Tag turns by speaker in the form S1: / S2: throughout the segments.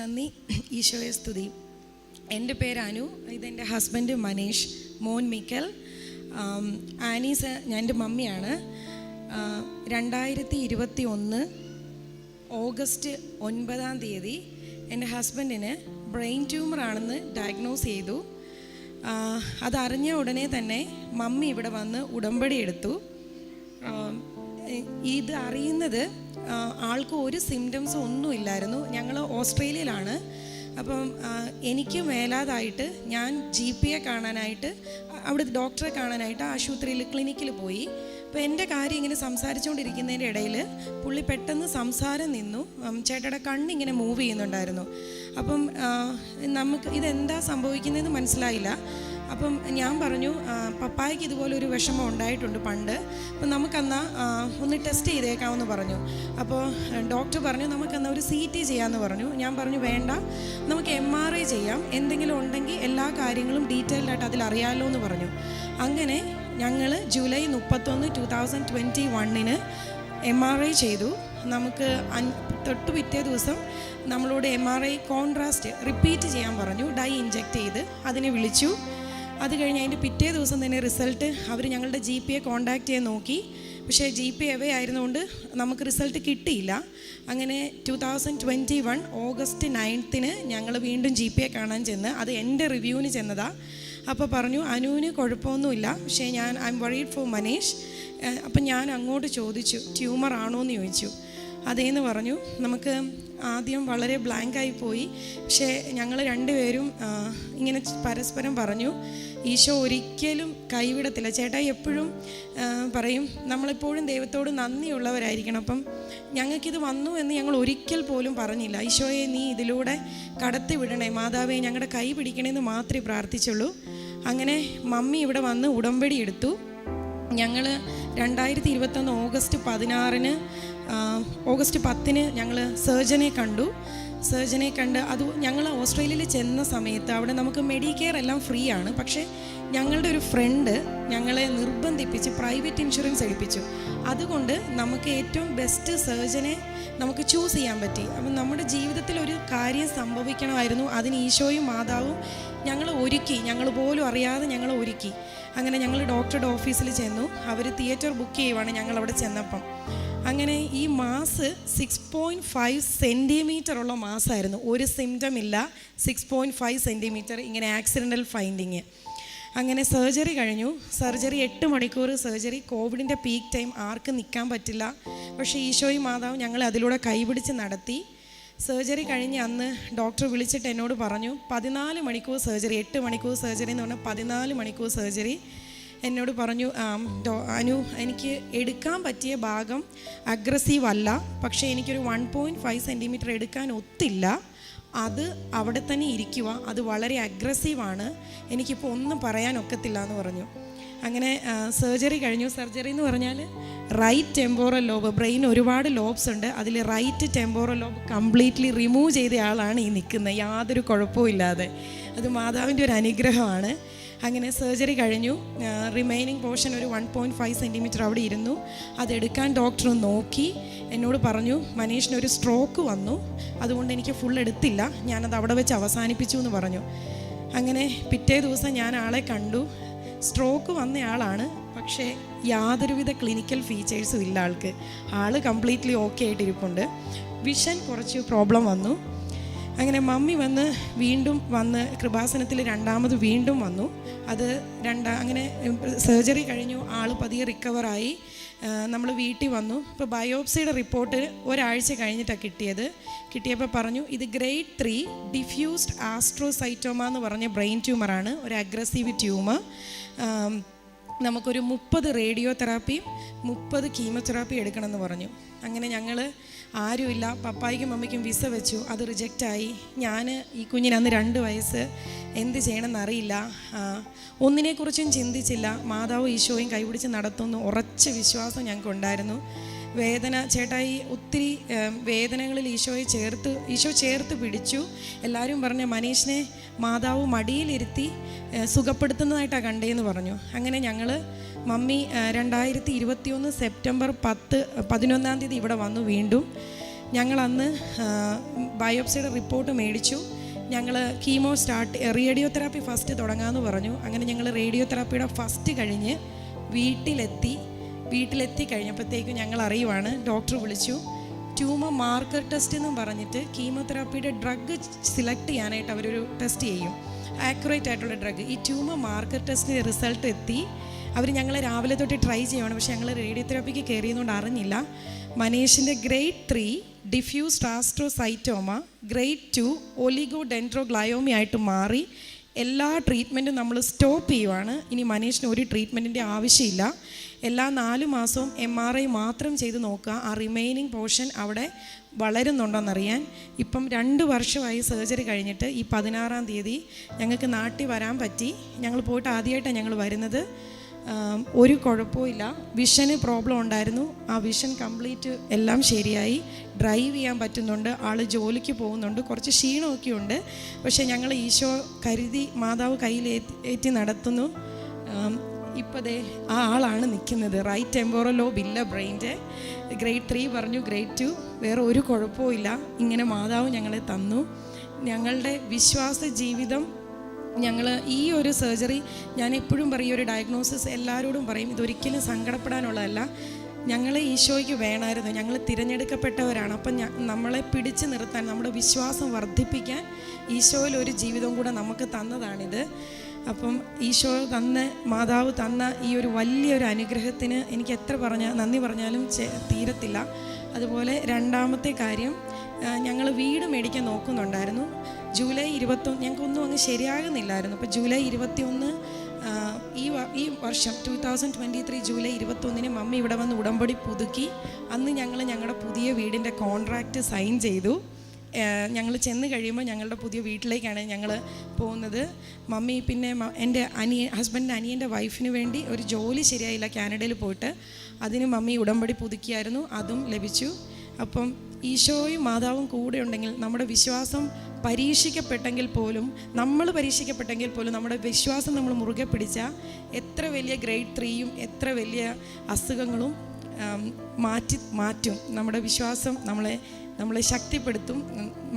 S1: നന്ദി, ഈശോയെ സ്തുതി. എൻ്റെ പേര് അനു, ഇതെൻ്റെ ഹസ്ബൻഡ് മനീഷ്, മോൻ മിക്കൽ. ആനീസ് ഞാൻ എൻ്റെ മമ്മിയാണ്. 2021 ഓഗസ്റ്റ് 9 എൻ്റെ ഹസ്ബൻഡിന് ബ്രെയിൻ ട്യൂമറാണെന്ന് ഡയഗ്നോസ് ചെയ്തു. അതറിഞ്ഞ ഉടനെ തന്നെ മമ്മി ഇവിടെ വന്ന് ഉടമ്പടി എടുത്തു. ഇത് അറിയുന്നത് ആൾക്ക് ഒരു സിംറ്റംസും ഒന്നുമില്ലായിരുന്നു. ഞങ്ങൾ ഓസ്ട്രേലിയയിലാണ്. അപ്പം എനിക്ക് മേലാതായിട്ട് ഞാൻ GP കാണാനായിട്ട്, അവിടെ ഡോക്ടറെ കാണാനായിട്ട് ആശുപത്രിയിൽ ക്ലിനിക്കിൽ പോയി. അപ്പോൾ എൻ്റെ കാര്യം ഇങ്ങനെ സംസാരിച്ചുകൊണ്ടിരിക്കുന്നതിൻ്റെ ഇടയിൽ പുള്ളി പെട്ടെന്ന് സംസാരം നിന്നു. ചേട്ടയുടെ കണ്ണിങ്ങനെ മൂവ് ചെയ്യുന്നുണ്ടായിരുന്നു. അപ്പം നമുക്ക് ഇതെന്താ സംഭവിക്കുന്നതെന്ന് മനസ്സിലായില്ല. അപ്പം ഞാൻ പറഞ്ഞു, പപ്പായ്ക്ക് ഇതുപോലെ ഒരു വിഷമം ഉണ്ടായിട്ടുണ്ട് പണ്ട്, അപ്പം നമുക്കെന്നാ ഒന്ന് ടെസ്റ്റ് ചെയ്തേക്കാമെന്ന് പറഞ്ഞു. അപ്പോൾ ഡോക്ടർ പറഞ്ഞു നമുക്കെന്നാ ഒരു CT ചെയ്യാമെന്ന് പറഞ്ഞു. ഞാൻ പറഞ്ഞു വേണ്ട, നമുക്ക് MRI ചെയ്യാം, എന്തെങ്കിലും ഉണ്ടെങ്കിൽ എല്ലാ കാര്യങ്ങളും ഡീറ്റെയിൽഡായിട്ട് അതിൽ അറിയാമല്ലോ എന്ന് പറഞ്ഞു. അങ്ങനെ ഞങ്ങൾ ജൂലൈ 31, 2021 MRI ചെയ്തു. നമുക്ക് തൊട്ട് പിറ്റേ ദിവസം നമ്മളോട് MRI കോൺട്രാസ്റ്റ് റിപ്പീറ്റ് ചെയ്യാൻ പറഞ്ഞു. ഡൈ ഇഞ്ചെക്റ്റ് ചെയ്ത് അതിനെ വിളിച്ചു. അത് കഴിഞ്ഞ് അതിൻ്റെ പിറ്റേ ദിവസം തന്നെ റിസൾട്ട് അവർ ഞങ്ങളുടെ GP കോൺടാക്റ്റ് ചെയ്യാൻ നോക്കി. പക്ഷേ GP എവേ ആയിരുന്നുകൊണ്ട് നമുക്ക് റിസൾട്ട് കിട്ടിയില്ല. അങ്ങനെ 2021 ഓഗസ്റ്റ് 9 ഞങ്ങൾ വീണ്ടും GP കാണാൻ ചെന്ന്, അത് എൻ്റെ റിവ്യൂവിന് ചെന്നതാണ്. അപ്പോൾ പറഞ്ഞു അനുവിന് കുഴപ്പമൊന്നുമില്ല, പക്ഷേ I am worried for Manish. അപ്പം ഞാൻ അങ്ങോട്ട് ചോദിച്ചു ട്യൂമർ ആണോ എന്ന് ചോദിച്ചു. അതേന്ന് പറഞ്ഞു. നമുക്ക് ആദ്യം വളരെ ബ്ലാങ്കായി പോയി. പക്ഷേ ഞങ്ങൾ രണ്ടുപേരും ഇങ്ങനെ പരസ്പരം പറഞ്ഞു ഈശോ ഒരിക്കലും കൈവിടത്തില്ല. ചേട്ടായി എപ്പോഴും പറയും നമ്മളെപ്പോഴും ദൈവത്തോട് നന്ദിയുള്ളവരായിരിക്കണം. അപ്പം ഞങ്ങൾക്കിത് വന്നു എന്ന് ഞങ്ങൾ ഒരിക്കൽ പോലും പറഞ്ഞില്ല. ഈശോയെ നീ ഇതിലൂടെ കടത്തി വിടണേ, മാതാവേ ഞങ്ങളുടെ കൈ പിടിക്കണമെന്ന് മാത്രമേ പ്രാർത്ഥിച്ചുള്ളൂ. അങ്ങനെ മമ്മി ഇവിടെ വന്ന് ഉടമ്പടി എടുത്തു. ഞങ്ങൾ 2021 ഓഗസ്റ്റ് 10 ഞങ്ങൾ സർജനെ കണ്ടു. അത് ഞങ്ങൾ ഓസ്ട്രേലിയയിൽ ചെന്ന സമയത്ത് അവിടെ നമുക്ക് മെഡിക്കെയർ എല്ലാം ഫ്രീ ആണ്. പക്ഷേ ഞങ്ങളുടെ ഒരു ഫ്രണ്ട് ഞങ്ങളെ നിർബന്ധിപ്പിച്ച് പ്രൈവറ്റ് ഇൻഷുറൻസ് എടുപ്പിച്ചു. അതുകൊണ്ട് നമുക്ക് ഏറ്റവും ബെസ്റ്റ് സർജനെ നമുക്ക് ചൂസ് ചെയ്യാൻ പറ്റി. അപ്പം നമ്മുടെ ജീവിതത്തിൽ ഒരു കാര്യം സംഭവിക്കണമായിരുന്നു, അതിന് ഈശോയും മാതാവും ഞങ്ങൾ പോലും അറിയാതെ ഞങ്ങൾ ഒരുക്കി. അങ്ങനെ ഞങ്ങൾ ഡോക്ടറുടെ ഓഫീസിൽ ചെന്നു. അവർ തിയേറ്റർ ബുക്ക് ചെയ്യുവാണ് ഞങ്ങളവിടെ ചെന്നപ്പം. അങ്ങനെ ഈ മാസ് 6.5 സെൻറ്റിമീറ്റർ ഉള്ള മാസമായിരുന്നു. ഒരു സിംറ്റം ഇല്ല, 6.5 സെൻറ്റിമീറ്റർ, ഇങ്ങനെ ആക്സിഡൻ്റൽ ഫൈൻഡിങ്. അങ്ങനെ സർജറി കഴിഞ്ഞു. 8 മണിക്കൂർ സർജറി. കോവിഡിൻ്റെ പീക്ക് ടൈം, ആർക്കും നിൽക്കാൻ പറ്റില്ല. പക്ഷേ ഈശോയും മാതാവും ഞങ്ങളെ അതിലൂടെ കൈപിടിച്ച് നടത്തി. സർജറി കഴിഞ്ഞ് അന്ന് ഡോക്ടർ വിളിച്ചിട്ട് എന്നോട് പറഞ്ഞു 14 മണിക്കൂർ സർജറി. 8 മണിക്കൂർ സർജറി എന്ന് പറഞ്ഞാൽ 14 മണിക്കൂർ സർജറി. എന്നോട് പറഞ്ഞു അനു, എനിക്ക് എടുക്കാൻ പറ്റിയ ഭാഗം അഗ്രസീവ് അല്ല, പക്ഷേ എനിക്കൊരു 1.5 സെൻറ്റിമീറ്റർ എടുക്കാൻ ഒത്തില്ല, അത് അവിടെ തന്നെ ഇരിക്കുക, അത് വളരെ അഗ്രസീവാണ്, എനിക്കിപ്പോൾ ഒന്നും പറയാനൊക്കത്തില്ല എന്ന് പറഞ്ഞു. അങ്ങനെ സർജറി കഴിഞ്ഞു. സർജറി എന്ന് പറഞ്ഞാൽ റൈറ്റ് ടെമ്പോറൽ ലോബ്, ബ്രെയിൻ ഒരുപാട് ലോബ്സ് ഉണ്ട്, അതിൽ right temporal lobe completely remove ചെയ്ത ആളാണ് ഈ നിൽക്കുന്നത്, യാതൊരു കുഴപ്പവും ഇല്ലാതെ. അത് മാതാവിൻ്റെ ഒരു അനുഗ്രഹമാണ്. അങ്ങനെ സർജറി കഴിഞ്ഞു. റിമൈനിങ് പോർഷൻ ഒരു 1.5 സെൻറ്റിമീറ്റർ അവിടെ ഇരുന്നു. അതെടുക്കാൻ ഡോക്ടർ നോക്കി. എന്നോട് പറഞ്ഞു മനീഷിനൊരു സ്ട്രോക്ക് വന്നു, അതുകൊണ്ട് എനിക്ക് ഫുൾ എടുത്തില്ല, ഞാനത് അവിടെ വെച്ച് അവസാനിപ്പിച്ചു എന്ന് പറഞ്ഞു. അങ്ങനെ പിറ്റേ ദിവസം ഞാൻ ആളെ കണ്ടു. സ്ട്രോക്ക് വന്നയാളാണ്, പക്ഷേ യാതൊരുവിധ ക്ലിനിക്കൽ ഫീച്ചേഴ്സും ഇല്ല ആൾക്ക്. ആൾ കംപ്ലീറ്റ്ലി ഓക്കെ ആയിട്ടിരിപ്പുണ്ട്. വിഷൻ കുറച്ച് പ്രോബ്ലം വന്നു. അങ്ങനെ മമ്മി വീണ്ടും വന്ന് കൃപാസനത്തിൽ രണ്ടാമത് വീണ്ടും വന്നു. അത് അങ്ങനെ സർജറി കഴിഞ്ഞു. ആൾ പതിയെ റിക്കവറായി. നമ്മൾ വീട്ടിൽ വന്നു. ഇപ്പോൾ ബയോപ്സിയുടെ റിപ്പോർട്ട് ഒരാഴ്ച കഴിഞ്ഞിട്ടാണ് കിട്ടിയപ്പോൾ പറഞ്ഞു ഇത് grade 3 ഡിഫ്യൂസ്ഡ് ആസ്ട്രോസൈറ്റോമ എന്ന് പറഞ്ഞ ബ്രെയിൻ ട്യൂമറാണ്, ഒരു അഗ്രസീവ് ട്യൂമർ. നമുക്കൊരു 30 റേഡിയോ തെറാപ്പിയും 30 കീമോതെറാപ്പി എടുക്കണമെന്ന് പറഞ്ഞു. അങ്ങനെ ഞങ്ങൾ ആരുമില്ല, പപ്പായ്ക്കും മമ്മിക്കും വിസ വെച്ചു, അത് റിജക്റ്റായി. ഞാൻ ഈ കുഞ്ഞിന് അന്ന് 2 വയസ്സ്, എന്ത് ചെയ്യണമെന്നറിയില്ല, ഒന്നിനെക്കുറിച്ചും ചിന്തിച്ചില്ല. മാതാവും ഈശോയും കൈപിടിച്ച് നടത്തുന്നു ഉറച്ച വിശ്വാസം ഞങ്ങൾക്കുണ്ടായിരുന്നു. വേദന ചേട്ടായി ഒത്തിരി വേദനകളിൽ ഈശോ ചേർത്ത് പിടിച്ചു. എല്ലാവരും പറഞ്ഞു മനീഷിനെ മാതാവ് മടിയിലിരുത്തി സുഖപ്പെടുത്തുന്നതായിട്ടാണ് കണ്ടേന്ന് പറഞ്ഞു. അങ്ങനെ ഞങ്ങൾ മമ്മി 2021 സെപ്റ്റംബർ 11 ഇവിടെ വന്നു. വീണ്ടും ഞങ്ങളന്ന് ബയോപ്സിയുടെ റിപ്പോർട്ട് മേടിച്ചു. ഞങ്ങൾ കീമോ റേഡിയോതെറാപ്പി ഫസ്റ്റ് തുടങ്ങാമെന്ന് പറഞ്ഞു. അങ്ങനെ ഞങ്ങൾ റേഡിയോതെറാപ്പിയുടെ ഫസ്റ്റ് കഴിഞ്ഞ് വീട്ടിലെത്തി കഴിഞ്ഞപ്പോഴത്തേക്കും ഞങ്ങൾ അറിയുവാണ്, ഡോക്ടർ വിളിച്ചു. ട്യൂമർ മാർക്കർ ടെസ്റ്റ് എന്നും പറഞ്ഞിട്ട് കീമോതെറാപ്പിയുടെ ഡ്രഗ് സെലക്ട് ചെയ്യാനായിട്ട് അവരൊരു ടെസ്റ്റ് ചെയ്യും, ആക്യുറേറ്റ് ആയിട്ടുള്ള ഡ്രഗ്. ഈ ട്യൂമർ മാർക്കർ ടെസ്റ്റിൻ്റെ റിസൾട്ട് എത്തി. അവർ ഞങ്ങളെ രാവിലെ തൊട്ട് ട്രൈ ചെയ്യുവാണ്. പക്ഷേ ഞങ്ങൾ റേഡിയോതെറാപ്പിക്ക് കയറിയതുകൊണ്ട് അറിഞ്ഞില്ല. മനീഷിൻ്റെ ഗ്രേഡ് 3 ഡിഫ്യൂസ്ഡ് ആസ്ട്രോസൈറ്റോമ, ഗ്രേഡ് 2 ഒലിഗോഡെൻഡ്രോഗ്ലയോമി ആയിട്ട് മാറി. എല്ലാ ട്രീറ്റ്മെൻറ്റും നമ്മൾ സ്റ്റോപ്പ് ചെയ്യുവാണ്. ഇനി മനീഷിന് ഒരു ട്രീറ്റ്മെൻറ്റിൻ്റെ ആവശ്യമില്ല. എല്ലാ 4 മാസവും MRI മാത്രം ചെയ്ത് നോക്കുക, ആ റിമൈനിങ് പോർഷൻ അവിടെ വളരുന്നുണ്ടോയെന്നറിയാൻ. ഇപ്പം 2 വർഷമായി സർജറി കഴിഞ്ഞിട്ട്. ഈ 16-ാം തീയതി ഞങ്ങൾക്ക് നാട്ടിൽ വരാൻ പറ്റി. ഞങ്ങൾ പോയിട്ട് ആദ്യമായിട്ടാണ് ഞങ്ങൾ വരുന്നത്. ഒരു കുഴപ്പമില്ല. വിഷന് പ്രോബ്ലം ഉണ്ടായിരുന്നു, ആ വിഷൻ കംപ്ലീറ്റ് എല്ലാം ശരിയായി. ഡ്രൈവ് ചെയ്യാൻ പറ്റുന്നുണ്ട്, ആൾ ജോലിക്ക് പോകുന്നുണ്ട്. കുറച്ച് ക്ഷീണമൊക്കെ ഉണ്ട്, പക്ഷേ ഞങ്ങൾ ഈശോ കരുതി മാതാവ് കയ്യിലേറ്റി നടത്തുന്നു. ഇപ്പോൾ ദേ ആ ആളാണ് നിൽക്കുന്നത്. റൈറ്റ് ടെമ്പോറൽ ലോബ് ഇല്ല ബ്രെയിൻ്റെ. ഗ്രേഡ് 3 പറഞ്ഞു, ഗ്രേഡ് 2, വേറെ ഒരു കുഴപ്പമില്ല. ഇങ്ങനെ മാതാവ് ഞങ്ങളെ തന്നു. ഞങ്ങളുടെ വിശ്വാസ ജീവിതം, ഞങ്ങൾ ഈ ഒരു സർജറി, ഞാൻ എപ്പോഴും പറയും, ഒരു ഡയഗ്നോസിസ് എല്ലാവരോടും പറയും, ഇതൊരിക്കലും സങ്കടപ്പെടാനുള്ളതല്ല. ഞങ്ങളെ ഈശോയ്ക്ക് വേണമായിരുന്നു. ഞങ്ങൾ തിരഞ്ഞെടുക്കപ്പെട്ടവരാണ്. അപ്പം നമ്മളെ പിടിച്ചു നിർത്താൻ, നമ്മുടെ വിശ്വാസം വർദ്ധിപ്പിക്കാൻ ഈശോയിൽ ഒരു ജീവിതം കൂടെ നമുക്ക് തന്നതാണിത്. അപ്പം ഈശോ മാതാവ് തന്ന ഈ ഒരു വലിയൊരു അനുഗ്രഹത്തിന് എനിക്ക് എത്ര നന്ദി പറഞ്ഞാലും തീരത്തില്ല. അതുപോലെ രണ്ടാമത്തെ കാര്യം, ഞങ്ങൾ വീട് മേടിക്കാൻ നോക്കുന്നുണ്ടായിരുന്നു. ജൂലൈ 21 ഞങ്ങൾക്കൊന്നും അങ്ങ് ശരിയാകുന്നില്ലായിരുന്നു. അപ്പോൾ ജൂലൈ 21 ഈ വർഷം 2023 ജൂലൈ 21 മമ്മി ഇവിടെ വന്ന് ഉടമ്പടി പുതുക്കി. അന്ന് ഞങ്ങൾ ഞങ്ങളുടെ പുതിയ വീടിൻ്റെ കോൺട്രാക്റ്റ് സൈൻ ചെയ്തു. ഞങ്ങൾ ചെന്ന് കഴിയുമ്പോൾ ഞങ്ങളുടെ പുതിയ വീട്ടിലേക്കാണ് ഞങ്ങൾ പോകുന്നത്. മമ്മി പിന്നെ എൻ്റെ ഹസ്ബൻഡിൻ്റെ അനിയൻ്റെ വൈഫിന് വേണ്ടി ഒരു ജോലി ശരിയായില്ല കാനഡയിൽ പോയിട്ട്, അതിന് മമ്മി ഉടമ്പടി പുതുക്കിയായിരുന്നു, അതും ലഭിച്ചു. അപ്പം ഈശോയും മാതാവും കൂടെ ഉണ്ടെങ്കിൽ, നമ്മുടെ വിശ്വാസം പരീക്ഷിക്കപ്പെട്ടെങ്കിൽ പോലും നമ്മുടെ വിശ്വാസം നമ്മൾ മുറുകെ പിടിച്ചാൽ എത്ര വലിയ ഗ്രേഡ് 3യും എത്ര വലിയ അസുഖങ്ങളും മാറ്റും. നമ്മുടെ വിശ്വാസം നമ്മളെ ശക്തിപ്പെടുത്തും.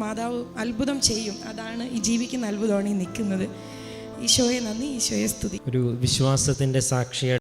S1: മാതാവ് അത്ഭുതം ചെയ്യും. അതാണ് ഈ ജീവിക്കുന്ന അത്ഭുതമാണ് ഈ നിൽക്കുന്നത്. ഈശോയെ നന്ദി, ഈശോയെ സ്തുതി.
S2: ഒരു വിശ്വാസത്തിൻ്റെ സാക്ഷിയായിട്ട്